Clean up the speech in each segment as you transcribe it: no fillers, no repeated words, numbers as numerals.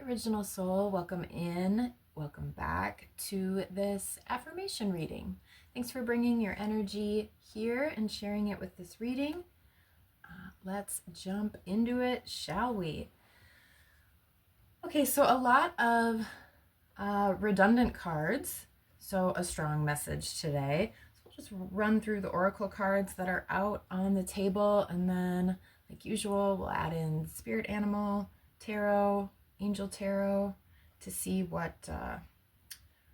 original soul, welcome in, welcome back to this affirmation reading. Thanks for bringing your energy here and sharing it with this reading. Let's jump into it, shall we? Okay, so a lot of redundant cards, so a strong message today. So we'll just run through the oracle cards that are out on the table, and then, like usual, we'll add in spirit animal, tarot, angel tarot to see what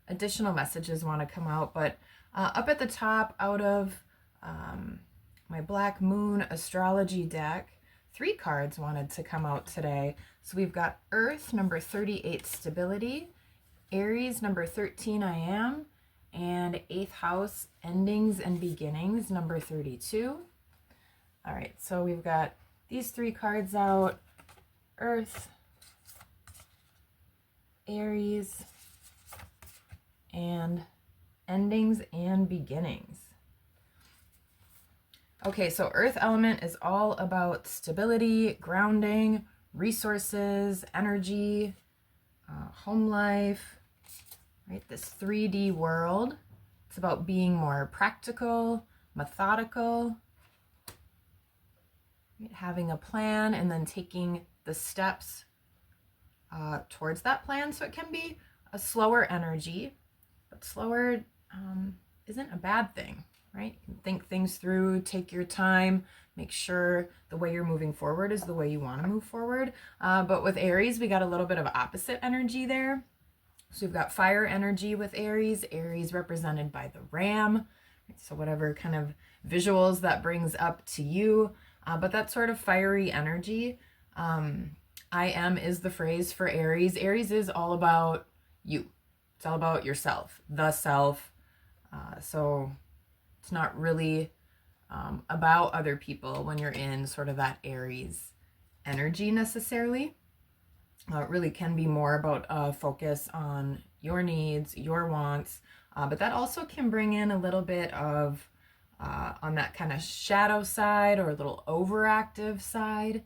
additional messages want to come out. But up at the top, out of my Black Moon astrology deck, 3 cards wanted to come out today. So we've got Earth, number 38, stability, Aries, number 13, I am, and 8th house, endings and beginnings, number 32. All right, so we've got these 3 cards out: Earth, Aries, and endings and beginnings. Okay, so Earth element is all about stability, grounding, resources, energy, home life, right? This 3D world. It's about being more practical, methodical, right? Having a plan and then taking the steps towards that plan. So it can be a slower energy, but slower isn't a bad thing, right? You can think things through, take your time, make sure the way you're moving forward is the way you want to move forward. But with Aries, we got a little bit of opposite energy there. So we've got fire energy with Aries, Aries represented by the ram. So whatever kind of visuals that brings up to you, but that sort of fiery energy. I am is the phrase for Aries. Aries is all about you. It's all about yourself, the self. So it's not really about other people when you're in sort of that Aries energy necessarily. It really can be more about a focus on your needs, your wants, but that also can bring in a little bit of on that kind of shadow side or a little overactive side.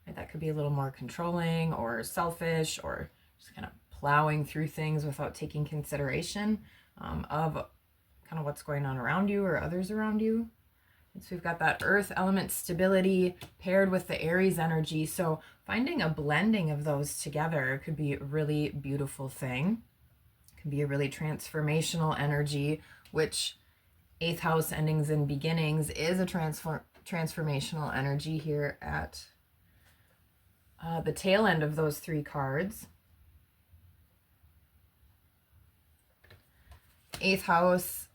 Right? That could be a little more controlling or selfish, or just kind of plowing through things without taking consideration of kind of what's going on around you or others around you. And so we've got that earth element stability paired with the Aries energy. So finding a blending of those together could be a really beautiful thing. It can be a really transformational energy, which 8th house, endings and beginnings, is a transformational energy here at the tail end of those 3 cards. 8th house,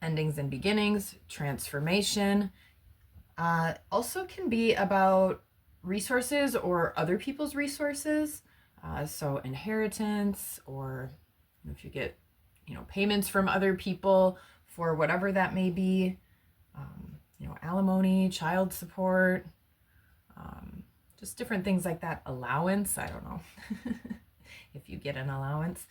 endings and beginnings, transformation. Also can be about resources or other people's resources. So inheritance, or if you get, payments from other people for whatever that may be, alimony, child support, just different things like that. Allowance, I don't know if you get an allowance.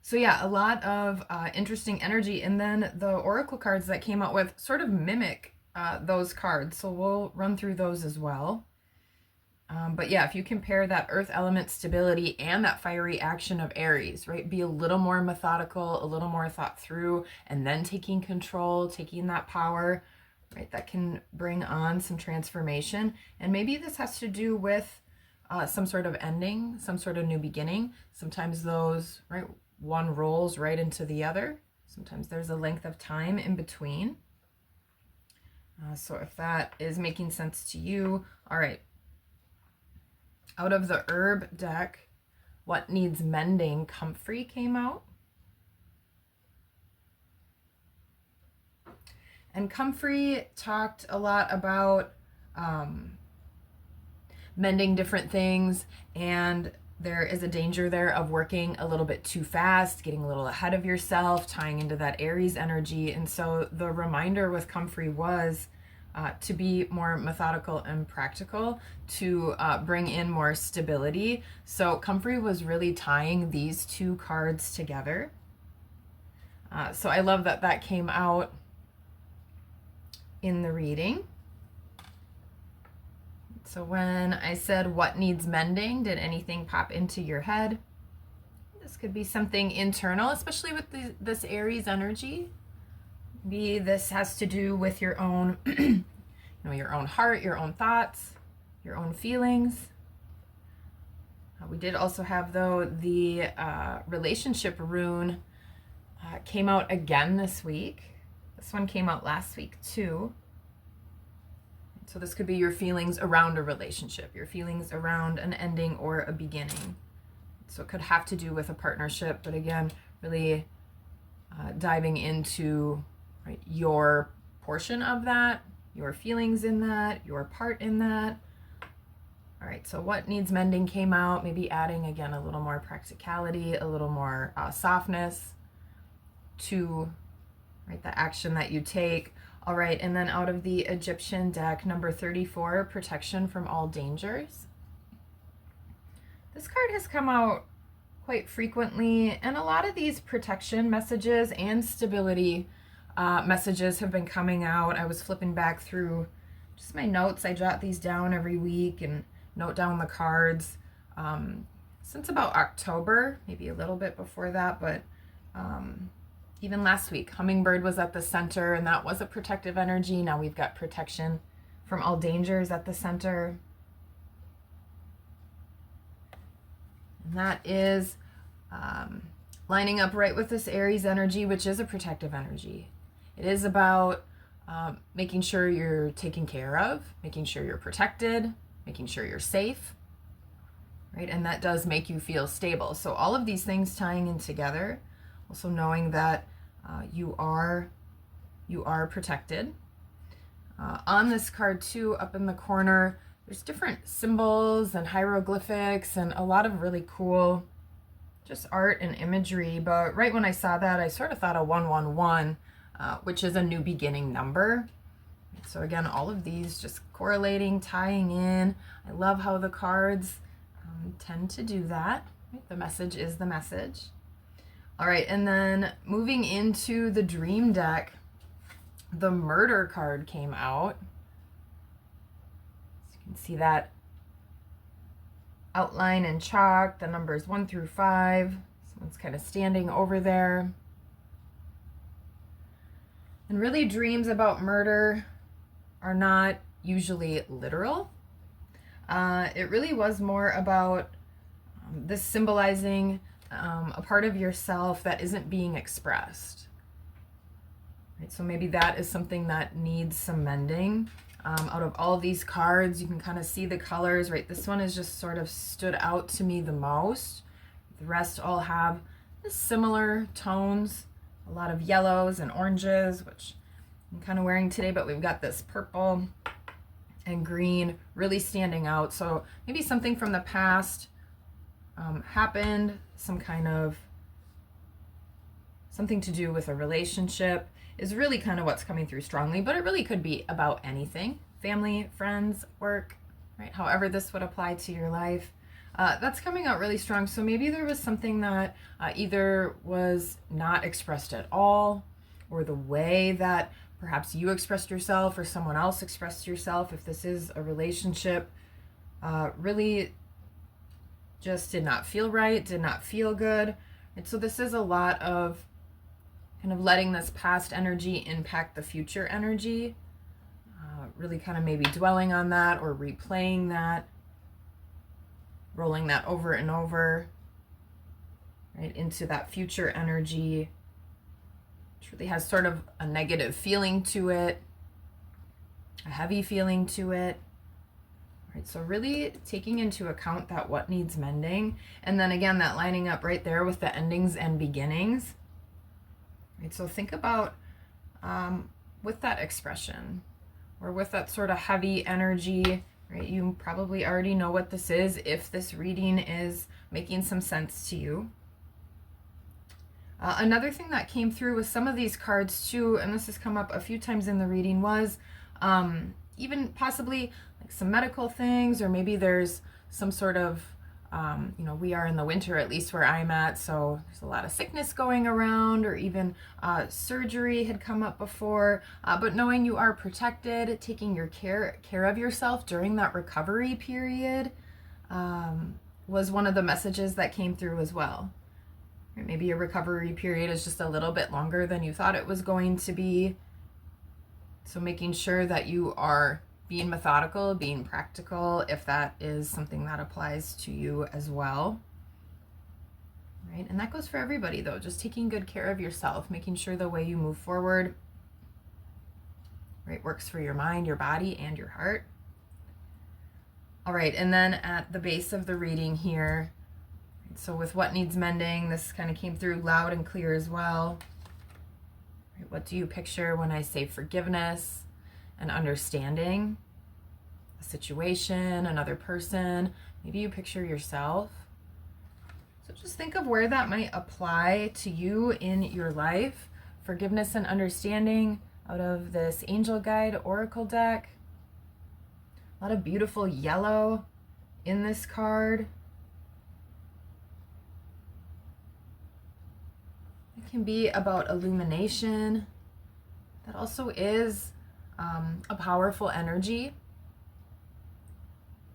So yeah, a lot of interesting energy. And then the oracle cards that came out with sort of mimic those cards. So we'll run through those as well. But yeah, if you compare that earth element stability and that fiery action of Aries, right? Be a little more methodical, a little more thought through, and then taking control, taking that power, right? That can bring on some transformation. And maybe this has to do with some sort of ending, some sort of new beginning. Sometimes those, right? One rolls right into the other. Sometimes there's a length of time in between. So if that is making sense to you, all right. Out of the herb deck, what needs mending, Comfrey came out. And Comfrey talked a lot about mending different things, and there is a danger there of working a little bit too fast, getting a little ahead of yourself, tying into that Aries energy. And so the reminder with Comfrey was to be more methodical and practical, to bring in more stability. So Comfrey was really tying these 2 cards together. So I love that that came out in the reading. Let's So when I said what needs mending, did anything pop into your head? This could be something internal, especially with this Aries energy. Maybe this has to do with your own, your own heart, your own thoughts, your own feelings. We did also have, though, the relationship rune came out again this week. This one came out last week too. So this could be your feelings around a relationship, your feelings around an ending or a beginning. So it could have to do with a partnership, but again, really diving into your portion of that, your feelings in that, your part in that. All right, so what needs mending came out, maybe adding, again, a little more practicality, a little more softness to the action that you take. All right, and then out of the Egyptian deck, number 34, protection from all dangers. This card has come out quite frequently, and a lot of these protection messages and stability messages have been coming out. I was flipping back through just my notes. I jot these down every week and note down the cards since about October, maybe a little bit before that, but even last week, hummingbird was at the center, and that was a protective energy. Now we've got protection from all dangers at the center. And that is lining up right with this Aries energy, which is a protective energy. It is about making sure you're taken care of, making sure you're protected, making sure you're safe, right? And that does make you feel stable. So all of these things tying in together, also knowing that you are protected. On this card too, up in the corner, there's different symbols and hieroglyphics and a lot of really cool just art and imagery. But right when I saw that, I sort of thought of 111, which is a new beginning number. So again, all of these just correlating, tying in. I love how the cards tend to do that. Right? The message is the message. All right, and then moving into the dream deck, the murder card came out. So you can see that outline in chalk, the numbers 1 through 5. Someone's kind of standing over there. And really, dreams about murder are not usually literal. It really was more about this symbolizing a part of yourself that isn't being expressed. Right, so maybe that is something that needs some mending. Out of all these cards, you can kind of see the colors, right? This one has just sort of stood out to me the most. The rest all have similar tones, a lot of yellows and oranges, which I'm kind of wearing today, but we've got this purple and green really standing out. So maybe something from the past happened, some kind of something to do with a relationship is really kind of what's coming through strongly, but it really could be about anything, family, friends, work, right? However this would apply to your life. That's coming out really strong. So maybe there was something that either was not expressed at all, or the way that perhaps you expressed yourself or someone else expressed yourself, if this is a relationship, really just did not feel right, did not feel good. And so this is a lot of kind of letting this past energy impact the future energy, really kind of maybe dwelling on that or replaying that, rolling that over and over, right, into that future energy, which really has sort of a negative feeling to it, a heavy feeling to it. Right, so really taking into account that what needs mending, and then again that lining up right there with the endings and beginnings. Right, so think about with that expression or with that sort of heavy energy, right? You probably already know what this is if this reading is making some sense to you. Another thing that came through with some of these cards too, and this has come up a few times in the reading, was even possibly like some medical things, or maybe there's some sort of we are in the winter, at least where I'm at, so there's a lot of sickness going around, or even surgery had come up before. But knowing you are protected, taking your care of yourself during that recovery period was one of the messages that came through as well. Maybe your recovery period is just a little bit longer than you thought it was going to be. So making sure that you are being methodical, being practical, if that is something that applies to you as well. Right? And that goes for everybody though, just taking good care of yourself, making sure the way you move forward, right, works for your mind, your body, and your heart. All right, and then at the base of the reading here, so with what needs mending, this kind of came through loud and clear as well. Right, what do you picture when I say forgiveness and understanding? A situation, another person, maybe you picture yourself. So just think of where that might apply to you in your life. Forgiveness and understanding out of this Angel Guide Oracle deck. A lot of beautiful yellow in this card. It can be about illumination. That also is a powerful energy.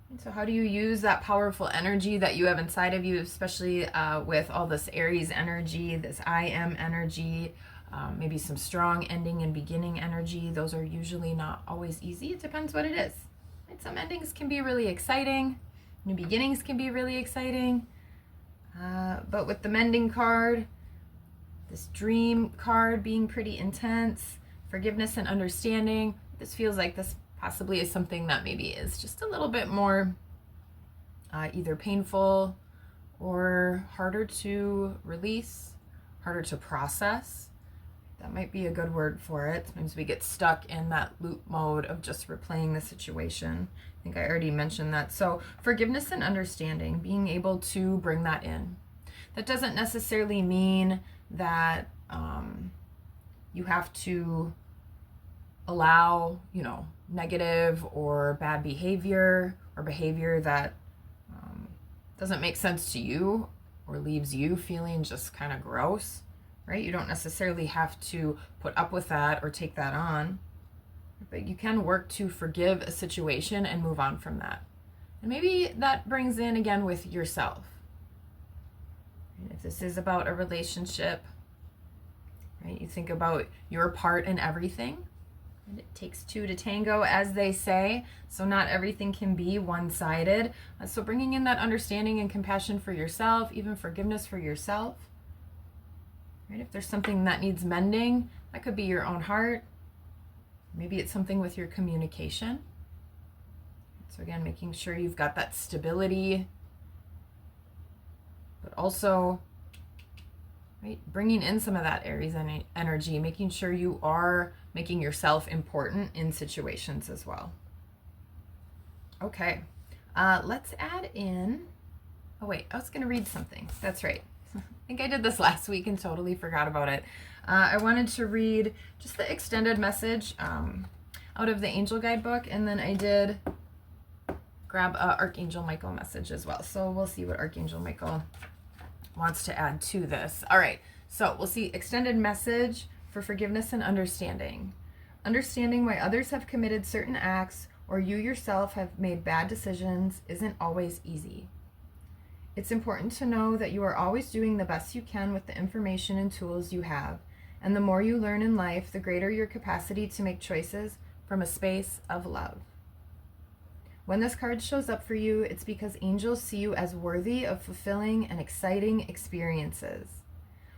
And so how do you use that powerful energy that you have inside of you, especially with all this Aries energy, this I am energy, maybe some strong ending and beginning energy? Those are usually not always easy. It depends what it is. Right? Some endings can be really exciting. New beginnings can be really exciting. But with the mending card, this dream card being pretty intense, forgiveness and understanding, this feels like this possibly is something that maybe is just a little bit more either painful or harder to release, harder to process. That might be a good word for it. Sometimes we get stuck in that loop mode of just replaying the situation. I think I already mentioned that. So forgiveness and understanding, being able to bring that in. That doesn't necessarily mean that you have to allow, negative or bad behavior or behavior that doesn't make sense to you or leaves you feeling just kind of gross, right? You don't necessarily have to put up with that or take that on, but you can work to forgive a situation and move on from that. And maybe that brings in again with yourself. And if this is about a relationship, right, you think about your part in everything. And it takes two to tango, as they say, so not everything can be one-sided. So bringing in that understanding and compassion for yourself, even forgiveness for yourself. Right? If there's something that needs mending, that could be your own heart. Maybe it's something with your communication. So again, making sure you've got that stability, but also, right, bringing in some of that Aries energy, making sure you are making yourself important in situations as well. Okay, let's add in, oh wait, I was going to read something. That's right. I think I did this last week and totally forgot about it. I wanted to read just the extended message out of the Angel Guidebook, and then I did grab a Archangel Michael message as well. So we'll see what Archangel Michael wants to add to this. All right, so we'll see extended message for forgiveness and understanding. Understanding why others have committed certain acts or you yourself have made bad decisions isn't always easy. It's important to know that you are always doing the best you can with the information and tools you have, and the more you learn in life, the greater your capacity to make choices from a space of love. When this card shows up for you, it's because angels see you as worthy of fulfilling and exciting experiences.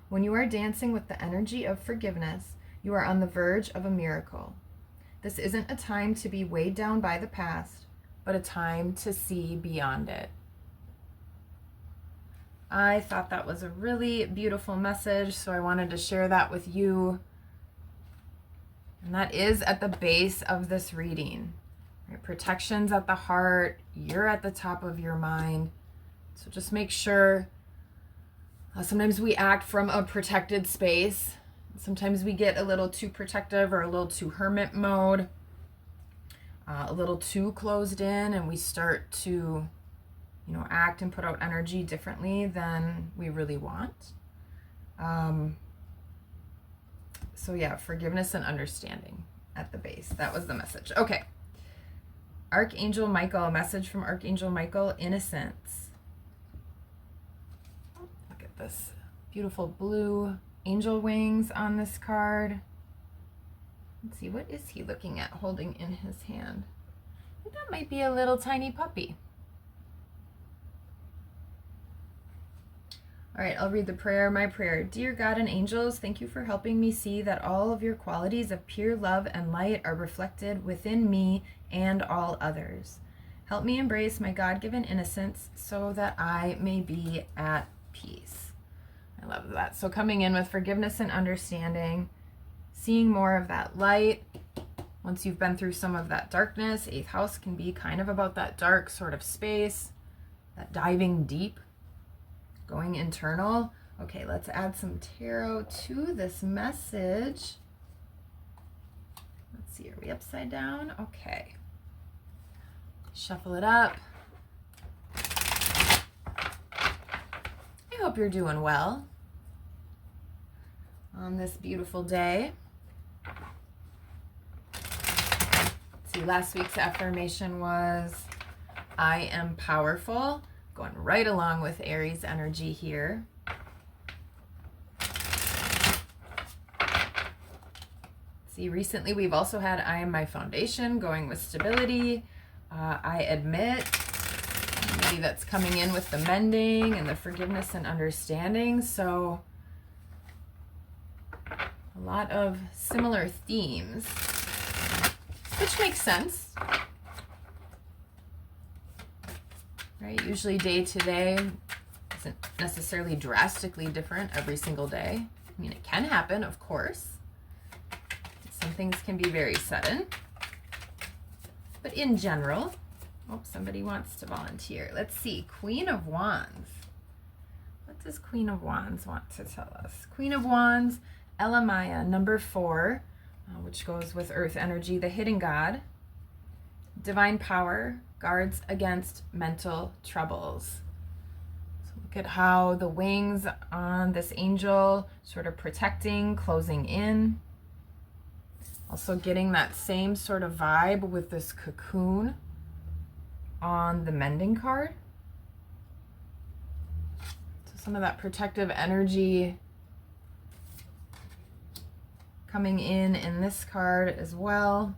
When you are dancing with the energy of forgiveness, you are on the verge of a miracle. This isn't a time to be weighed down by the past, but a time to see beyond it. I thought that was a really beautiful message, so I wanted to share that with you. And that is at the base of this reading. Right? Protection's at the heart, you're at the top of your mind. So just make sure, sometimes we act from a protected space. Sometimes we get a little too protective or a little too hermit mode, a little too closed in, and we start to, act and put out energy differently than we really want. So yeah, forgiveness and understanding at the base. That was the message. Okay. Archangel Michael, a message from Archangel Michael, innocence. Look at this beautiful blue angel wings on this card. Let's see, what is he looking at, holding in his hand? I think that might be a little tiny puppy. All right, I'll read the prayer. My prayer. Dear God and angels, thank you for helping me see that all of your qualities of pure love and light are reflected within me and all others. Help me embrace my God-given innocence so that I may be at peace. I love that. So coming in with forgiveness and understanding, seeing more of that light. Once you've been through some of that darkness, 8th house can be kind of about that dark sort of space, that diving deep, going internal. Okay, let's add some tarot to this message. Let's see, are we upside down? Okay. Shuffle it up. I hope you're doing well on this beautiful day. Let's see, last week's affirmation was, I am powerful. Going right along with Aries energy here. See, recently we've also had I am my foundation, going with stability. I admit, maybe that's coming in with the mending and the forgiveness and understanding. So a lot of similar themes, which makes sense. Right? Usually day to day isn't necessarily drastically different every single day. I mean, it can happen, of course. Some things can be very sudden. But in general, oh, somebody wants to volunteer. Let's see, Queen of Wands. What does Queen of Wands want to tell us? Queen of Wands, Elamaya, number 4, which goes with Earth energy, the hidden God. Divine power, guards against mental troubles. So look at how the wings on this angel sort of protecting, closing in. Also getting that same sort of vibe with this cocoon on the mending card. So some of that protective energy coming in this card as well.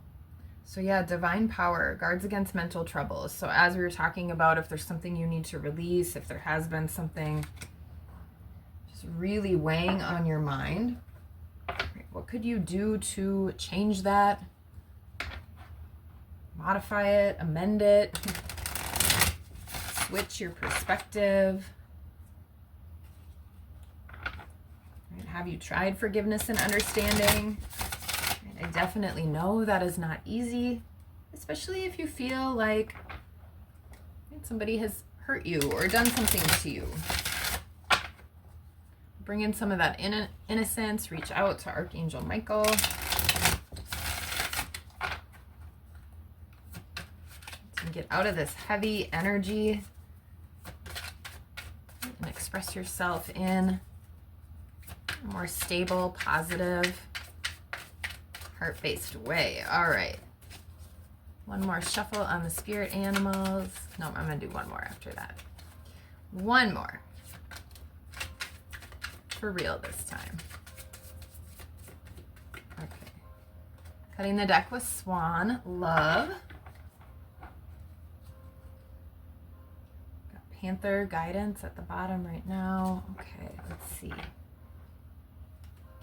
So yeah, divine power, guards against mental troubles. So as we were talking about, if there's something you need to release, if there has been something just really weighing on your mind, what could you do to change that, modify it, amend it, switch your perspective? Have you tried forgiveness and understanding? I definitely know that is not easy, especially if you feel like somebody has hurt you or done something to you. Bring in some of that innocence, reach out to Archangel Michael. And get out of this heavy energy and express yourself in a more stable, positive, heart-based way. All right. One more shuffle on the spirit animals. No, I'm going to do one more after that. One more. For real this time. Okay. Cutting the deck with Swan. Love. Got Panther guidance at the bottom right now. Okay, let's see.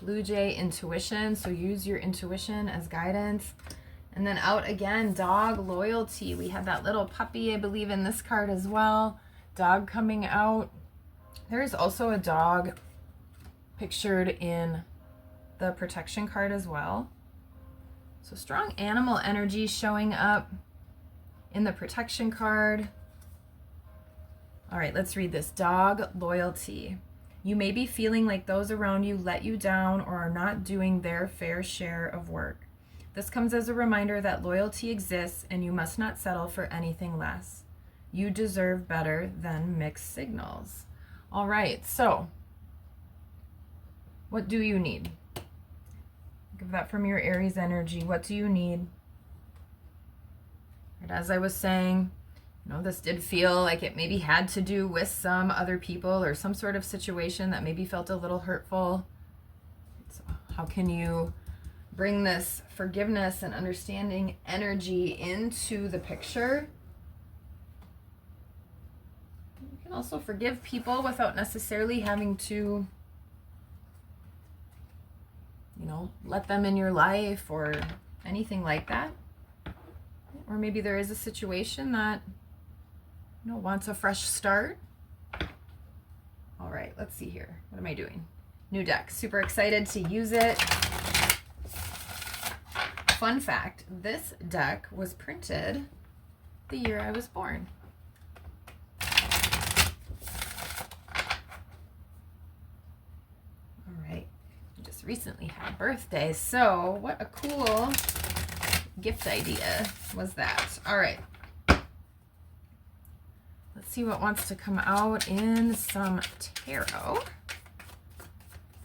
Blue Jay, intuition. So use your intuition as guidance. And then out again, dog, loyalty. We had that little puppy, I believe, in this card as well. Dog coming out. There is also a dog pictured in the protection card as well. So strong animal energy showing up in the protection card. All right, let's read this. Dog, loyalty. You may be feeling like those around you let you down or are not doing their fair share of work. This comes as a reminder that loyalty exists and you must not settle for anything less. You deserve better than mixed signals. All right, so what do you need? Give that from your Aries energy. What do you need? And as I was saying, this did feel like it maybe had to do with some other people or some sort of situation that maybe felt a little hurtful. So how can you bring this forgiveness and understanding energy into the picture? You can also forgive people without necessarily having to, let them in your life or anything like that. Or maybe there is a situation that wants a fresh start. All right, let's see here. What am I doing? New deck. Super excited to use it. Fun fact, this deck was printed the year I was born. All right, I just recently had a birthday, so what a cool gift idea was that. All right. Let's see what wants to come out in some tarot.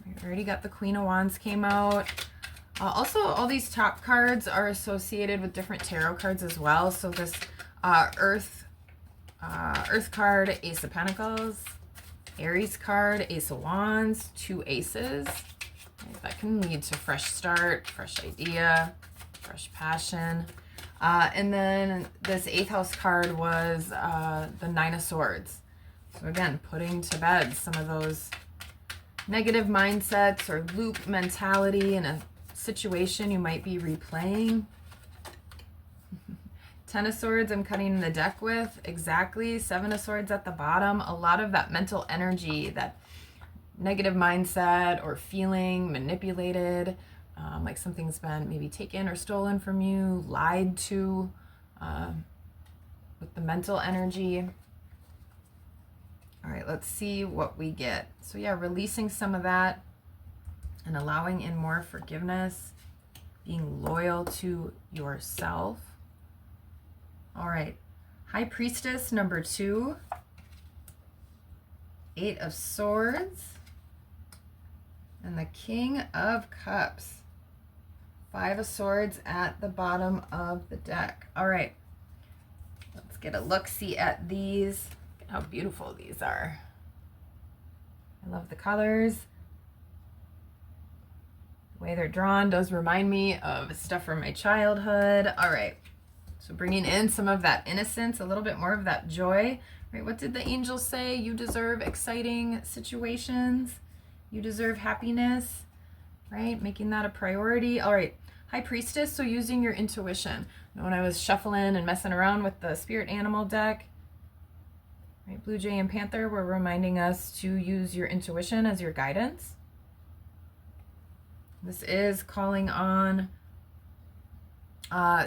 We already got the Queen of Wands came out. Also, all these top cards are associated with different tarot cards as well. So this Earth card, Ace of Pentacles. Aries card, Ace of Wands, 2 aces. That can lead to fresh start, fresh idea, fresh passion. And then this 8th house card was the 9 of Swords. So again, putting to bed some of those negative mindsets or loop mentality in a situation you might be replaying. 10 of Swords I'm cutting the deck with. Exactly. 7 of Swords at the bottom. A lot of that mental energy, that negative mindset or feeling manipulated, like something's been maybe taken or stolen from you, lied to, with the mental energy. All right, let's see what we get. So yeah, releasing some of that and allowing in more forgiveness, being loyal to yourself. All right, High Priestess number 2, 8 of Swords, and the King of Cups. 5 of Swords at the bottom of the deck. All right, let's get a look-see at these. Look at how beautiful these are. I love the colors. The way they're drawn does remind me of stuff from my childhood. All right, so bringing in some of that innocence, a little bit more of that joy. Right, what did the angels say? You deserve exciting situations. You deserve happiness, right? Making that a priority. All right, High Priestess, so using your intuition. When I was shuffling and messing around with the spirit animal deck, right, Blue Jay and Panther were reminding us to use your intuition as your guidance. This is calling on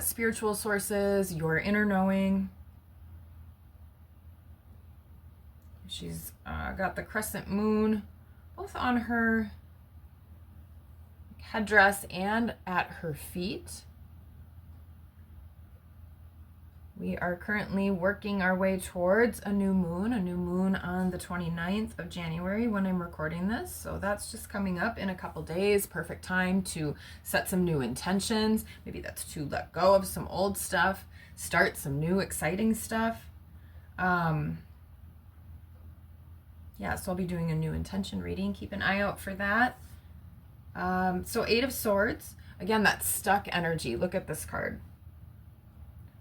spiritual sources, your inner knowing. She's got the crescent moon both on her headdress and at her feet. We are currently working our way towards a new moon on the 29th of January when I'm recording this. So that's just coming up in a couple days. Perfect time to set some new intentions. Maybe that's to let go of some old stuff, start some new exciting stuff. Yeah, so I'll be doing a new intention reading. Keep an eye out for that. So 8 of Swords. Again, that stuck energy. Look at this card.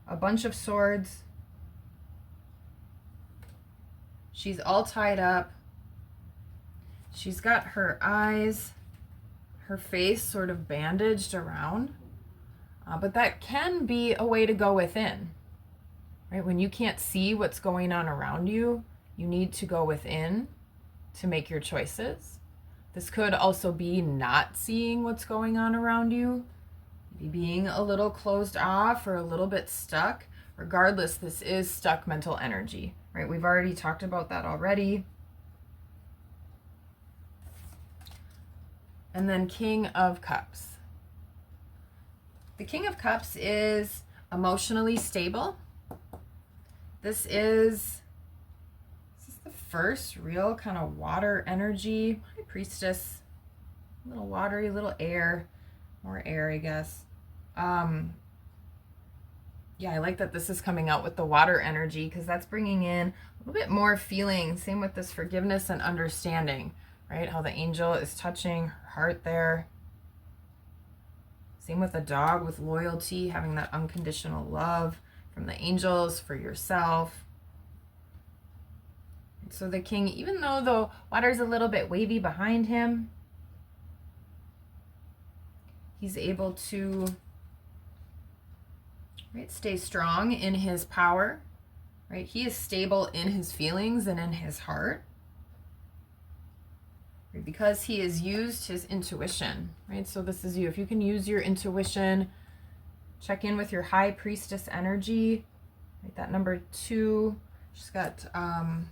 A bunch of swords. She's all tied up. She's got her eyes, her face sort of bandaged around. But that can be a way to go within, right? When you can't see what's going on around you, you need to go within to make your choices. This could also be not seeing what's going on around you, maybe being a little closed off or a little bit stuck. Regardless, this is stuck mental energy, right? We've already talked about that already. And then King of Cups. The King of Cups is emotionally stable. This is the first real kind of water energy. High Priestess, a little watery, little air, more air, I guess. Yeah, I like that this is coming out with the water energy because that's bringing in a little bit more feeling. Same with this forgiveness and understanding, right? How the angel is touching her heart there. Same with the dog, with loyalty, having that unconditional love from the angels for yourself. So the king, even though the water's a little bit wavy behind him, he's able to, right, stay strong in his power, right? He is stable in his feelings and in his heart, right? Because he has used his intuition, right? So this is you. If you can use your intuition, check in with your High Priestess energy, right? That number 2, she's got kind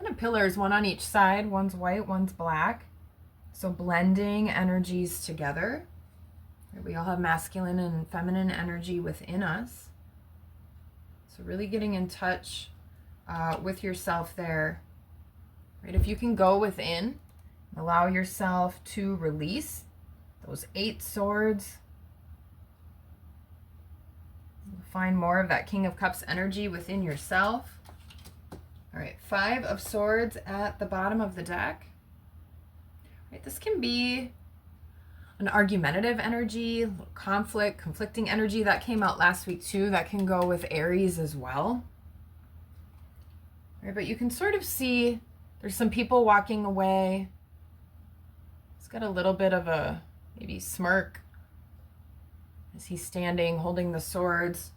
of pillars, one on each side. One's white, one's black. So blending energies together. We all have masculine and feminine energy within us. So really getting in touch with yourself there. Right? If you can go within, allow yourself to release those 8 swords. Find more of that King of Cups energy within yourself. All right, 5 of Swords at the bottom of the deck. Right, this can be an argumentative energy, conflict, conflicting energy that came out last week too. That can go with Aries as well. Right, but you can sort of see there's some people walking away. He's got a little bit of a maybe smirk as he's standing holding the swords.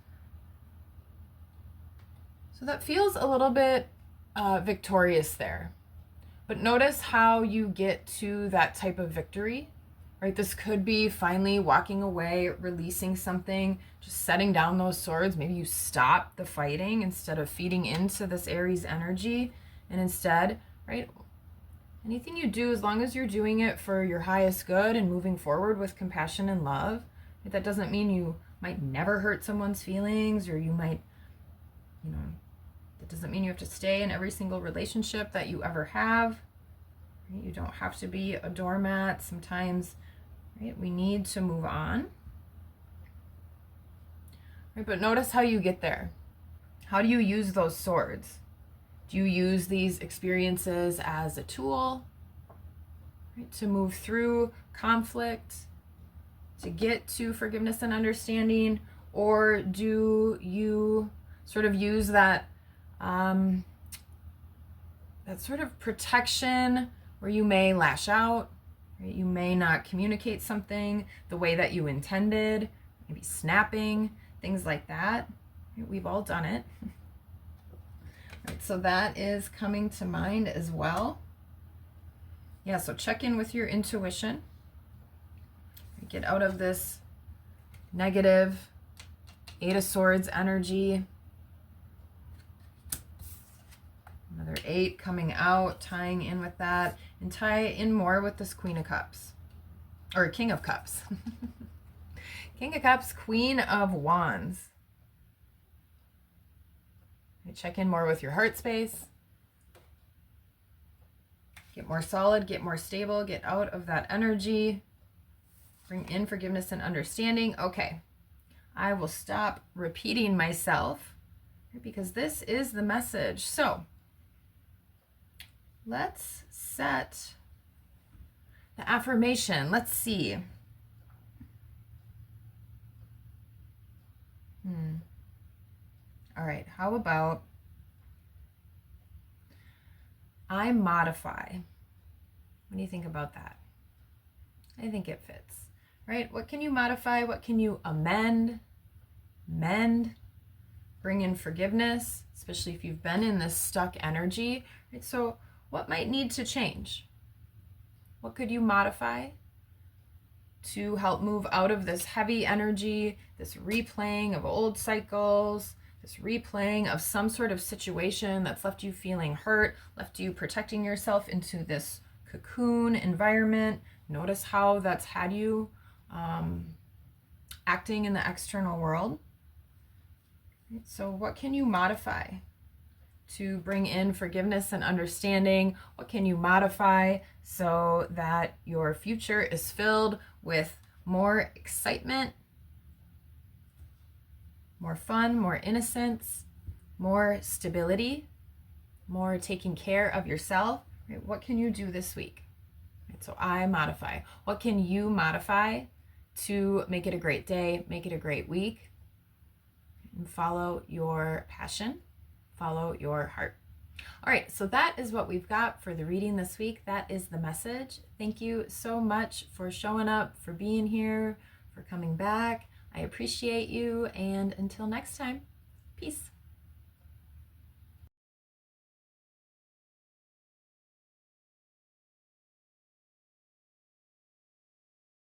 So that feels a little bit victorious there. But notice how you get to that type of victory, right? This could be finally walking away, releasing something, just setting down those swords. Maybe you stop the fighting instead of feeding into this Aries energy. And instead, right, anything you do, as long as you're doing it for your highest good and moving forward with compassion and love, right, that doesn't mean you might never hurt someone's feelings, or you might, that doesn't mean you have to stay in every single relationship that you ever have. Right? You don't have to be a doormat. Sometimes, right, we need to move on. Right, but notice how you get there. How do you use those swords? Do you use these experiences as a tool, right, to move through conflict, to get to forgiveness and understanding, or do you sort of use that that sort of protection where you may lash out, right? You may not communicate something the way that you intended, maybe snapping, things like that. Right? We've all done it. Right, so that is coming to mind as well. Yeah, so check in with your intuition. Get out of this negative 8 of Swords energy. Another 8 coming out, tying in with that, and tie in more with this Queen of Cups, or King of Cups. King of Cups, Queen of Wands. Check in more with your heart space. Get more solid, get more stable, get out of that energy. Bring in forgiveness and understanding. Okay, I will stop repeating myself because this is the message. So let's set the affirmation. Let's see. All right, how about I modify? What do you think about that? I think it fits, right? What can you modify? What can you amend, mend, bring in forgiveness, especially if you've been in this stuck energy, right? So what might need to change? What could you modify to help move out of this heavy energy, this replaying of old cycles, this replaying of some sort of situation that's left you feeling hurt, left you protecting yourself into this cocoon environment? Notice how that's had you acting in the external world. So what can you modify to bring in forgiveness and understanding? What can you modify so that your future is filled with more excitement, more fun, more innocence, more stability, more taking care of yourself? Right? What can you do this week? Right, so I modify. What can you modify to make it a great day, make it a great week, and follow your passion, follow your heart? All right, so that is what we've got for the reading this week. That is the message. Thank you so much for showing up, for being here, for coming back. I appreciate you, and until next time, peace.